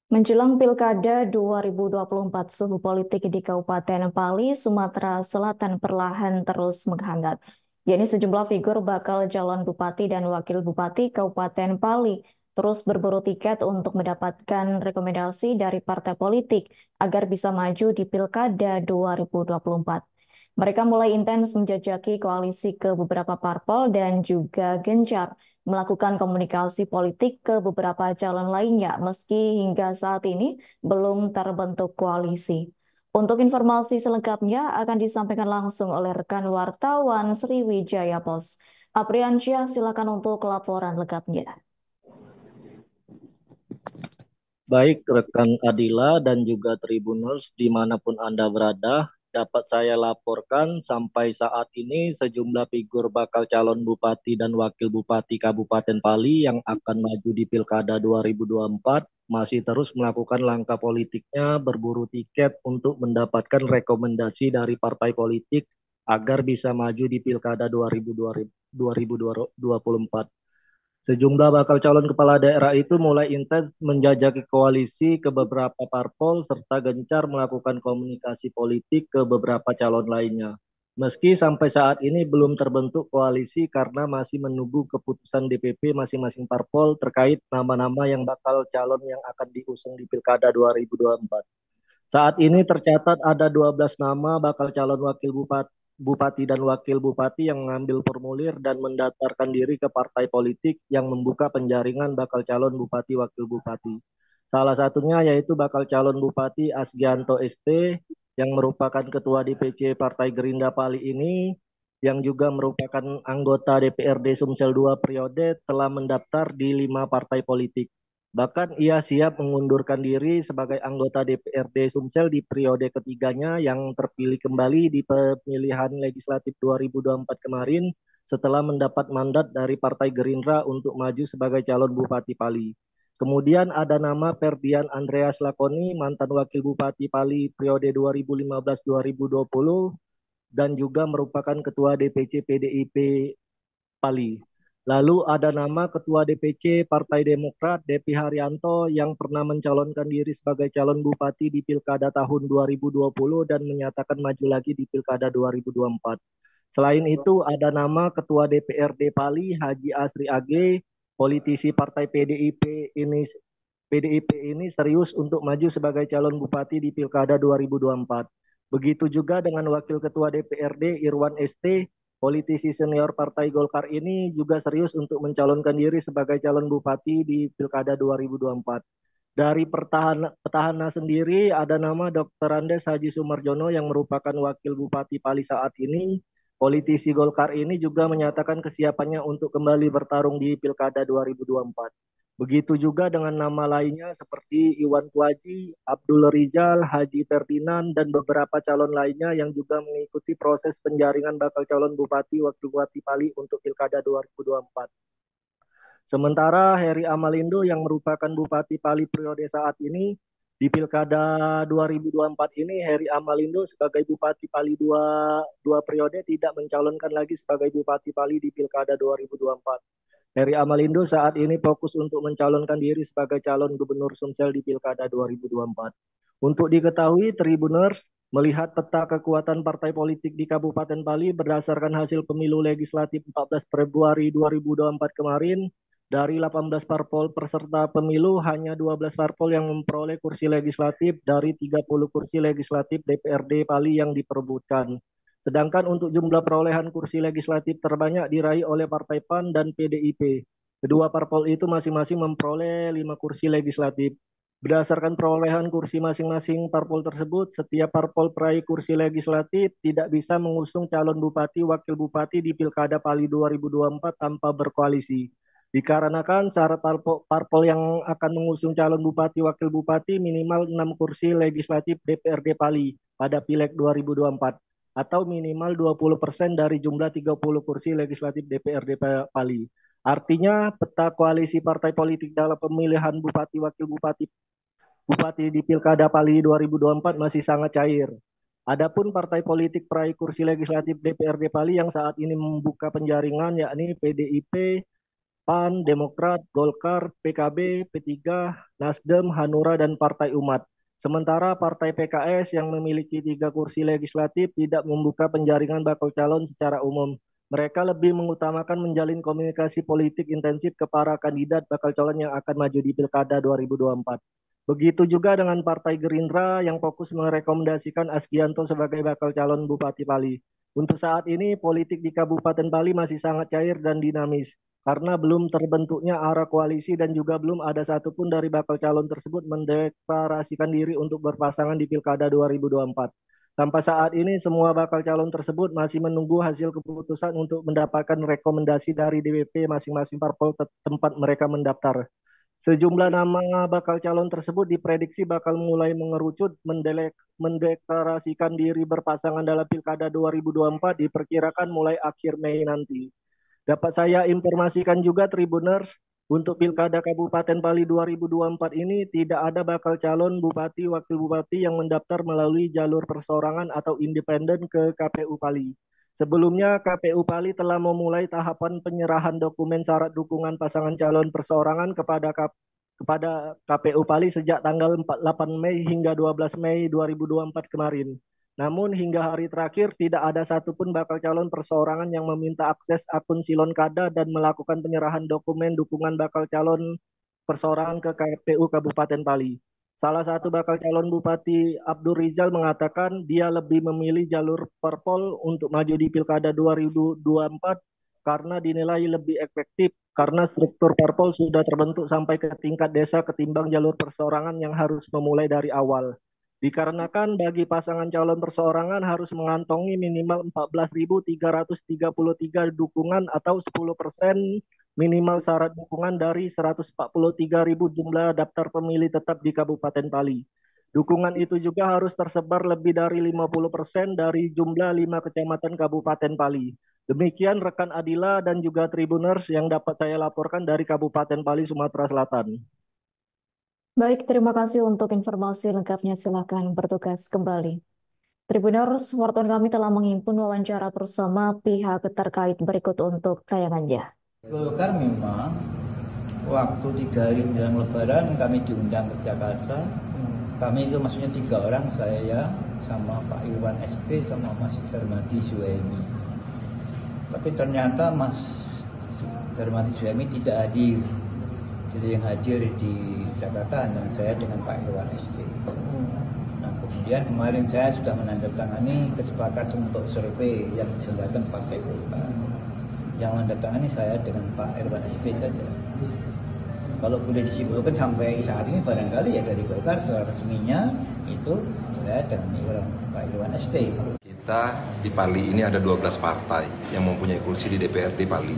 Menjelang Pilkada 2024, suhu politik di Kabupaten Pali, Sumatera Selatan perlahan terus menghangat. Yakni sejumlah figur bakal calon bupati dan wakil bupati Kabupaten Pali terus berburu tiket untuk mendapatkan rekomendasi dari partai politik agar bisa maju di Pilkada 2024. Mereka mulai intens menjajaki koalisi ke beberapa parpol dan juga gencar melakukan komunikasi politik ke beberapa calon lainnya, meski hingga saat ini belum terbentuk koalisi. Untuk informasi selengkapnya akan disampaikan langsung oleh rekan wartawan Sriwijaya Pos. Apriansyah, silakan untuk laporan lengkapnya. Baik rekan Adila dan juga Tribuners dimanapun Anda berada, dapat saya laporkan sampai saat ini sejumlah figur bakal calon bupati dan wakil bupati Kabupaten Pali yang akan maju di Pilkada 2024 masih terus melakukan langkah politiknya berburu tiket untuk mendapatkan rekomendasi dari partai politik agar bisa maju di Pilkada 2024. Sejumlah bakal calon kepala daerah itu mulai intens menjajaki koalisi ke beberapa parpol serta gencar melakukan komunikasi politik ke beberapa calon lainnya. Meski sampai saat ini belum terbentuk koalisi karena masih menunggu keputusan DPP masing-masing parpol terkait nama-nama yang bakal calon yang akan diusung di Pilkada 2024. Saat ini tercatat ada 12 nama bakal calon wakil bupati, bupati dan wakil bupati yang mengambil formulir dan mendaftarkan diri ke partai politik yang membuka penjaringan bakal calon bupati wakil bupati. Salah satunya yaitu bakal calon bupati Asgianto ST yang merupakan ketua DPC Partai Gerindra Pali ini yang juga merupakan anggota DPRD Sumsel 2 periode telah mendaftar di 5 partai politik. Bahkan ia siap mengundurkan diri sebagai anggota DPRD Sumsel di periode ketiganya yang terpilih kembali di pemilihan legislatif 2024 kemarin setelah mendapat mandat dari Partai Gerindra untuk maju sebagai calon Bupati Pali. Kemudian ada nama Ferdian Andreas Lakoni, mantan Wakil Bupati Pali periode 2015-2020 dan juga merupakan Ketua DPC PDIP Pali. Lalu ada nama Ketua DPC Partai Demokrat Depi Haryanto yang pernah mencalonkan diri sebagai calon bupati di Pilkada tahun 2020 dan menyatakan maju lagi di Pilkada 2024. Selain itu ada nama Ketua DPRD Pali Haji Asri Age, politisi Partai PDIP ini serius untuk maju sebagai calon bupati di Pilkada 2024. Begitu juga dengan Wakil Ketua DPRD Irwan ST, politisi senior Partai Golkar ini juga serius untuk mencalonkan diri sebagai calon bupati di Pilkada 2024. Dari petahana sendiri ada nama Dr. Andes Haji Sumarjono yang merupakan wakil bupati Pali saat ini. Politisi Golkar ini juga menyatakan kesiapannya untuk kembali bertarung di Pilkada 2024. Begitu juga dengan nama lainnya seperti Iwan Tuaji, Abdul Rizal, Haji Ferdinand, dan beberapa calon lainnya yang juga mengikuti proses penjaringan bakal calon bupati wakil bupati Pali untuk Pilkada 2024. Sementara Heri Amalindo yang merupakan Bupati Pali periode saat ini di Pilkada 2024 ini Heri Amalindo sebagai Bupati Pali dua periode tidak mencalonkan lagi sebagai Bupati Pali di Pilkada 2024. Heri Amalindo saat ini fokus untuk mencalonkan diri sebagai calon Gubernur Sumsel di Pilkada 2024. Untuk diketahui, Tribuners melihat peta kekuatan partai politik di Kabupaten Pali berdasarkan hasil pemilu legislatif 14 Februari 2024 kemarin, dari 18 parpol peserta pemilu, hanya 12 parpol yang memperoleh kursi legislatif dari 30 kursi legislatif DPRD Pali yang diperebutkan. Sedangkan untuk jumlah perolehan kursi legislatif terbanyak diraih oleh Partai PAN dan PDIP. Kedua parpol itu masing-masing memperoleh 5 kursi legislatif. Berdasarkan perolehan kursi masing-masing parpol tersebut, setiap parpol peraih kursi legislatif tidak bisa mengusung calon bupati wakil bupati di Pilkada Pali 2024 tanpa berkoalisi. Dikarenakan syarat parpol yang akan mengusung calon bupati wakil bupati minimal 6 kursi legislatif DPRD Pali pada Pileg 2024 atau minimal 20% dari jumlah 30 kursi legislatif DPRD Pali. Artinya peta koalisi partai politik dalam pemilihan bupati wakil bupati di Pilkada Pali 2024 masih sangat cair. Adapun partai politik peraih kursi legislatif DPRD Pali yang saat ini membuka penjaringan yakni PDIP, PAN, Demokrat, Golkar, PKB, P3, Nasdem, Hanura, dan Partai Umat. Sementara Partai PKS yang memiliki 3 kursi legislatif tidak membuka penjaringan bakal calon secara umum. Mereka lebih mengutamakan menjalin komunikasi politik intensif ke para kandidat bakal calon yang akan maju di Pilkada 2024. Begitu juga dengan Partai Gerindra yang fokus merekomendasikan Asgianto sebagai bakal calon Bupati Pali. Untuk saat ini, politik di Kabupaten Pali masih sangat cair dan dinamis karena belum terbentuknya arah koalisi dan juga belum ada satupun dari bakal calon tersebut mendeklarasikan diri untuk berpasangan di Pilkada 2024. Sampai saat ini, semua bakal calon tersebut masih menunggu hasil keputusan untuk mendapatkan rekomendasi dari DPP masing-masing parpol tempat mereka mendaftar. Sejumlah nama bakal calon tersebut diprediksi bakal mulai mengerucut mendeklarasikan diri berpasangan dalam Pilkada 2024 diperkirakan mulai akhir Mei nanti. Dapat saya informasikan juga Tribuners, untuk Pilkada Kabupaten Pali 2024 ini tidak ada bakal calon bupati, wakil bupati yang mendaftar melalui jalur perseorangan atau independen ke KPU Pali. Sebelumnya, KPU Pali telah memulai tahapan penyerahan dokumen syarat dukungan pasangan calon perseorangan kepada KPU Pali sejak tanggal 8 Mei hingga 12 Mei 2024 kemarin. Namun hingga hari terakhir tidak ada satupun bakal calon perseorangan yang meminta akses akun Silon Kada dan melakukan penyerahan dokumen dukungan bakal calon perseorangan ke KPU Kabupaten Pali. Salah satu bakal calon Bupati Abdul Rizal mengatakan dia lebih memilih jalur parpol untuk maju di Pilkada 2024 karena dinilai lebih efektif karena struktur parpol sudah terbentuk sampai ke tingkat desa ketimbang jalur perseorangan yang harus memulai dari awal. Dikarenakan bagi pasangan calon perseorangan harus mengantongi minimal 14.333 dukungan atau 10% minimal syarat dukungan dari 143.000 jumlah daftar pemilih tetap di Kabupaten Pali. Dukungan itu juga harus tersebar lebih dari 50% dari jumlah 5 kecamatan Kabupaten Pali. Demikian rekan Adila dan juga Tribuners yang dapat saya laporkan dari Kabupaten Pali, Sumatera Selatan. Baik, terima kasih untuk informasi lengkapnya. Silakan bertugas kembali. Tribuners, wartawan kami telah menghimpun wawancara bersama pihak terkait berikut untuk tayangannya. Golkar memang waktu 3 hari menjelang Lebaran kami diundang ke Jakarta. Kami itu maksudnya 3 orang, saya sama Pak Irwan ST sama Mas Darmadi Suhaimi. Tapi ternyata Mas Darmadi Suhaimi tidak hadir. Jadi yang hadir di Jakarta hanya saya dengan Pak Irwan ST. Nah, kemudian kemarin saya sudah menandatangani kesepakatan untuk survei yang diselenggarakan Partai Golkar. Yang menandatangani saya dengan Pak Irwan ST saja. Kalau boleh disimpulkan sampai saat ini barangkali ya dari Golkar secara resminya itu saya dengan Pak Irwan ST. Kita di Pali ini ada 12 partai yang mempunyai kursi di DPRD Pali.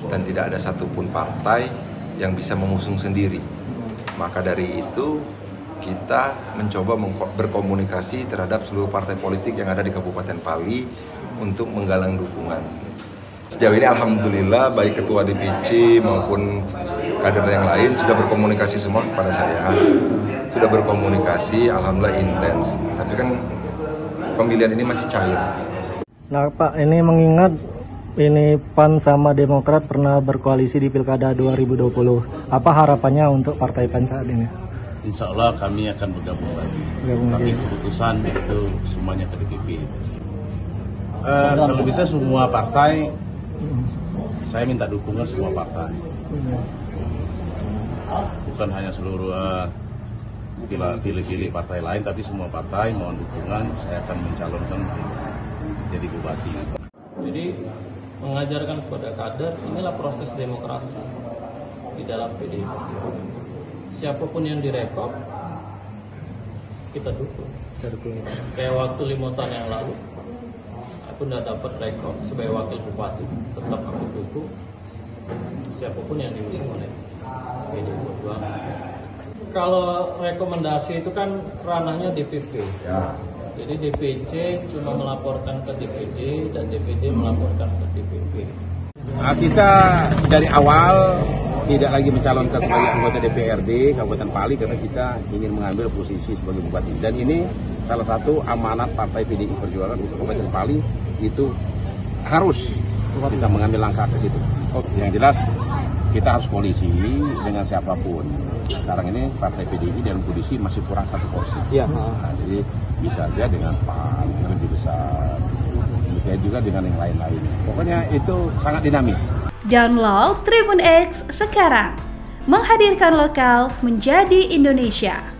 Dan tidak ada satupun partai yang bisa mengusung sendiri. Maka dari itu kita mencoba berkomunikasi terhadap seluruh partai politik yang ada di Kabupaten Pali untuk menggalang dukungan. Sejauh ini alhamdulillah baik ketua DPC maupun kader yang lain sudah berkomunikasi semua kepada saya. Sudah berkomunikasi alhamdulillah intens. Tapi kan pemilihan ini masih cair. Nah Pak, ini mengingat ini PAN sama Demokrat pernah berkoalisi di Pilkada 2020. Apa harapannya untuk Partai PAN saat ini? Insya Allah kami akan bergabung lagi. Tapi keputusan itu semuanya ke DPP. Kalau bisa semua partai, saya minta dukungan semua partai. Bukan hanya seluruh pilih-pilih partai lain, tapi semua partai mohon dukungan. Saya akan mencalonkan jadi bupati. Jadi mengajarkan kepada kader, inilah proses demokrasi di dalam PDIP. Siapapun yang direkod, kita dukung. Kayak waktu 5 tahun yang lalu, aku tidak dapat rekod sebagai wakil bupati, tetap aku dukung siapapun yang diusung oleh PDIP Perjuangan. Kalau rekomendasi itu kan ranahnya DPP. Jadi DPC cuma melaporkan ke DPD dan DPD melaporkan ke DPP. Nah, kita dari awal tidak lagi mencalonkan sebagai anggota DPRD Kabupaten Pali karena kita ingin mengambil posisi sebagai bupati. Dan ini salah satu amanat Partai PDI Perjuangan untuk Kabupaten Pali, itu harus kita mengambil langkah ke situ. Yang jelas kita harus koalisi dengan siapapun. Sekarang ini Partai PDI dalam kondisi masih kurang 1 kursi. Nah, jadi bisa aja dengan PAN yang lebih besar, demikian juga dengan yang lain-lain. Pokoknya itu sangat dinamis. Download Tribun X sekarang, menghadirkan lokal menjadi Indonesia.